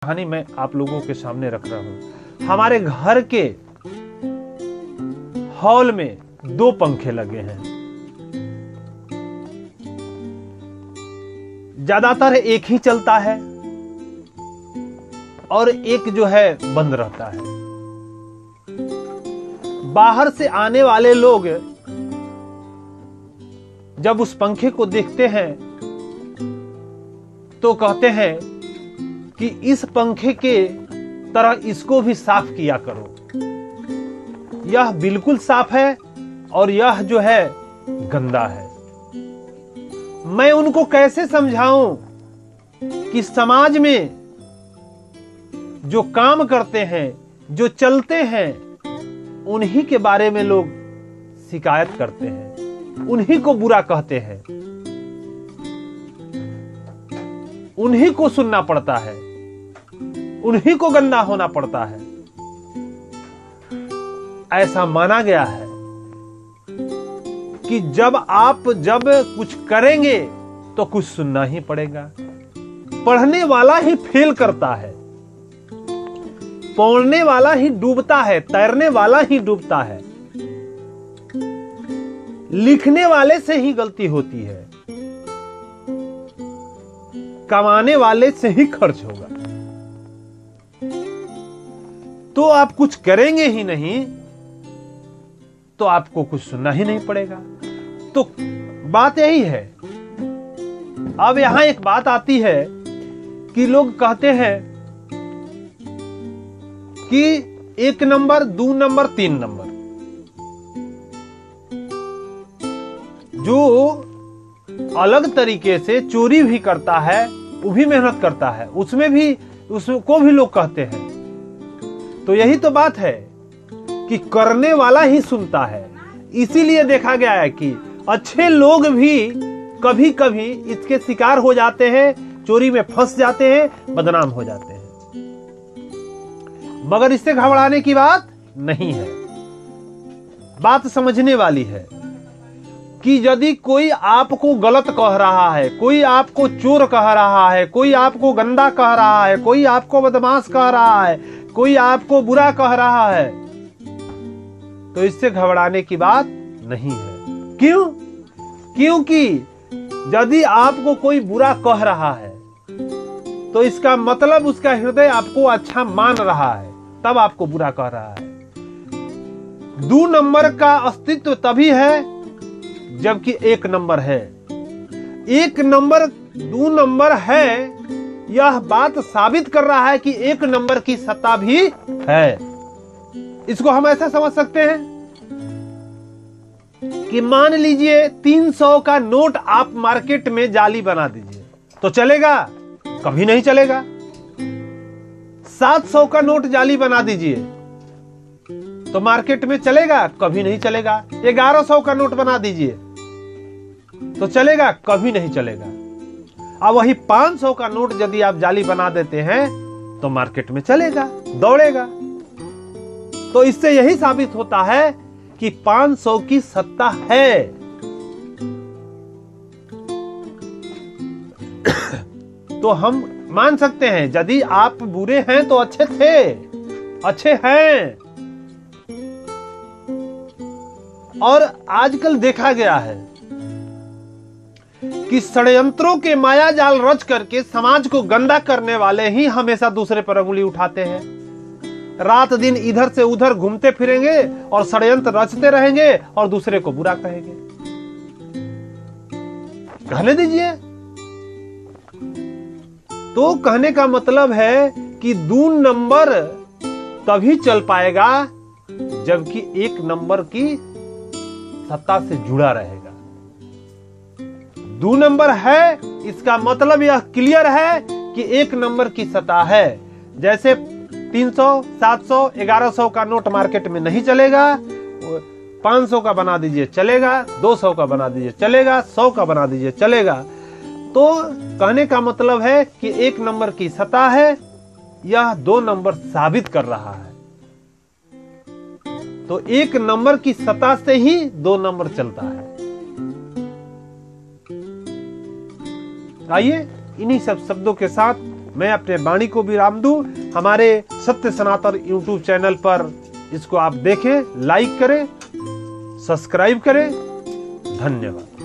कहानी मैं आप लोगों के सामने रख रहा हूं। हमारे घर के हॉल में 2 पंखे लगे हैं। ज्यादातर एक ही चलता है और एक जो है बंद रहता है। बाहर से आने वाले लोग जब उस पंखे को देखते हैं तो कहते हैं कि इस पंखे के तरह इसको भी साफ किया करो। यह बिल्कुल साफ है और यह जो है गंदा है। मैं उनको कैसे समझाऊं कि समाज में जो काम करते हैं, जो चलते हैं, उन्हीं के बारे में लोग शिकायत करते हैं, उन्हीं को बुरा कहते हैं, उन्हीं को सुनना पड़ता है, उन्हीं को गंदा होना पड़ता है। ऐसा माना गया है कि जब कुछ करेंगे तो कुछ सुनना ही पड़ेगा। पढ़ने वाला ही फेल करता है, पौड़ने वाला ही डूबता है, तैरने वाला ही डूबता है, लिखने वाले से ही गलती होती है, कमाने वाले से ही खर्च होगा। तो आप कुछ करेंगे ही नहीं तो आपको कुछ सुनना ही नहीं पड़ेगा। तो बात यही है। अब यहां एक बात आती है कि लोग कहते हैं कि 1 नंबर, 2 नंबर, 3 नंबर, जो अलग तरीके से चोरी भी करता है, वो भी मेहनत करता है, उसको भी लोग कहते हैं। तो यही तो बात है कि करने वाला ही सुनता है। इसीलिए देखा गया है कि अच्छे लोग भी कभी कभी इसके शिकार हो जाते हैं, चोरी में फंस जाते हैं, बदनाम हो जाते हैं। मगर इससे घबराने की बात नहीं है। बात समझने वाली है कि यदि कोई आपको गलत कह रहा है, कोई आपको चोर कह रहा है, कोई आपको गंदा कह रहा है, कोई आपको बदमाश कह रहा है, कोई आपको बुरा कह रहा है, तो इससे घबराने की बात नहीं है। क्यों? क्योंकि यदि आपको कोई बुरा कह रहा है तो इसका मतलब उसका हृदय आपको अच्छा मान रहा है, तब आपको बुरा कह रहा है। 2 नंबर का अस्तित्व तभी है जबकि 1 नंबर है। 1 नंबर 2 नंबर है, यह बात साबित कर रहा है कि 1 नंबर की सत्ता भी है। इसको हम ऐसा समझ सकते हैं कि मान लीजिए 300 का नोट आप मार्केट में जाली बना दीजिए तो चलेगा? कभी नहीं चलेगा। 700 का नोट जाली बना दीजिए तो मार्केट में चलेगा? कभी नहीं चलेगा। 1100 का नोट बना दीजिए तो चलेगा? कभी नहीं चलेगा। अब वही 500 का नोट यदि आप जाली बना देते हैं तो मार्केट में चलेगा, दौड़ेगा। तो इससे यही साबित होता है कि 500 की सत्ता है। तो हम मान सकते हैं यदि आप बुरे हैं तो अच्छे थे, अच्छे हैं। और आजकल देखा गया है कि षड्यंत्रों के माया जाल रच करके समाज को गंदा करने वाले ही हमेशा दूसरे पर अंगुली उठाते हैं। रात दिन इधर से उधर घूमते फिरेंगे और षड्यंत्र रचते रहेंगे और दूसरे को बुरा कहेंगे। कहने दीजिए। तो कहने का मतलब है कि 2 नंबर तभी चल पाएगा जबकि 1 नंबर की सत्ता से जुड़ा रहेगा। 2 नंबर है, इसका मतलब यह क्लियर है कि 1 नंबर की सत्ता है। जैसे 300, 700, 1100 का नोट मार्केट में नहीं चलेगा, 500 का बना दीजिए चलेगा, 200 का बना दीजिए चलेगा, 100 का बना दीजिए चलेगा। तो कहने का मतलब है कि 1 नंबर की सत्ता है, यह 2 नंबर साबित कर रहा है। तो 1 नंबर की सत्ता से ही 2 नंबर चलता है। आइए इन्हीं सब शब्दों के साथ मैं अपने वाणी को विराम दूं। हमारे सत्य सनातन यूट्यूब चैनल पर इसको आप देखें, लाइक करें, सब्सक्राइब करें। धन्यवाद।